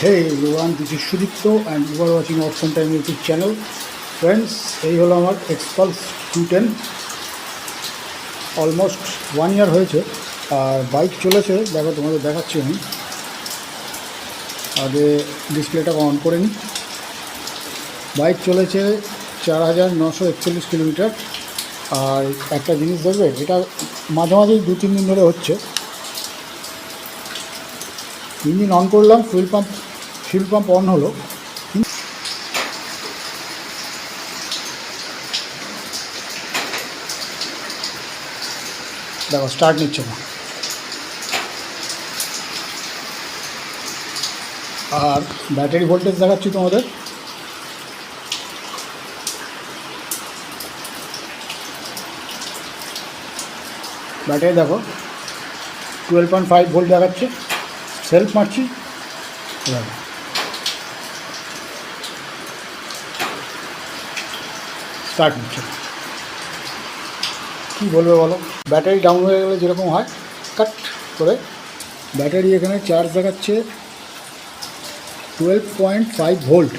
Hey everyone, this is Sudipto and you are watching Option Time YouTube channel. Friends, এই হলো আমার Xpulse 210 almost 1 ইয়ার হয়েছে আর bike চলেছে। দেখো তোমাদের দেখাচ্ছি আমি। আগে ডিসপ্লেটা অন করে নিই। বাইক চলেছে 4941 কিলোমিটার। আর একটা জিনিস দেখবে, এটা মাঝে মাঝেই 2-3 দিন ধরে হচ্ছে। ইঞ্জিন অন করলাম, ফুয়েল পাম্প অন হলো, দেখো স্টার্ট নিচ্ছে না। আর ব্যাটারি ভোল্টেজ দেখাচ্ছি তোমাদের। ব্যাটারি দেখো 12.5 ভোল্ট দেখাচ্ছে। সেলফ মারছি, স্টার্ট নিচ্ছে। কী বলবে বলো, ব্যাটারি ডাউন হয়ে গেলে যেরকম হয় কাট করে। ব্যাটারি এখানে চার্জ দেখাচ্ছে 12.5 ভোল্ট।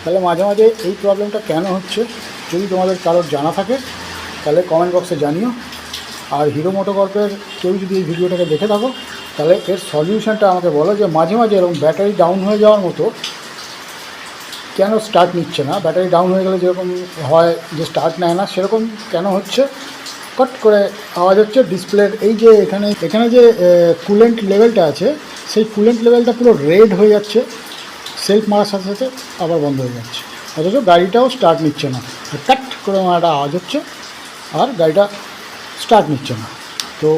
তাহলে মাঝে মাঝে এই প্রবলেমটা কেন হচ্ছে, যদি তোমাদের কারোর জানা থাকে তাহলে কমেন্ট বক্সে জানিও। আর হিরো মোটোকর্পের কেউ যদি এই ভিডিওটাকে দেখে থাকো তাহলে এর সলিউশনটা আমাকে বলো, যে মাঝে মাঝে এরকম ব্যাটারি ডাউন হয়ে যাওয়ার মতো কেন স্টার্ট নিচ্ছে না। ব্যাটারি ডাউন হয়ে গেলে যেরকম হয় যে স্টার্ট নেয় না, সেরকম কেন হচ্ছে। কট করে আওয়াজ হচ্ছে। ডিসপ্লের এই যে এখানে যে কুলেন্ট লেভেলটা আছে, সেই কুলেন্ট লেভেলটা পুরো রেড হয়ে যাচ্ছে। সেলফ মারার সাথে সাথে আবার বন্ধ হয়ে যাচ্ছে, অথচ গাড়িটাও স্টার্ট নিচ্ছে না। কাট করে আমার একটা আওয়াজ হচ্ছে আর গাড়িটা স্টার্ট নিচ্ছে না। তো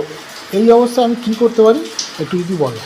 এই অবস্থায় আমি কী করতে পারি একটু যদি বলো।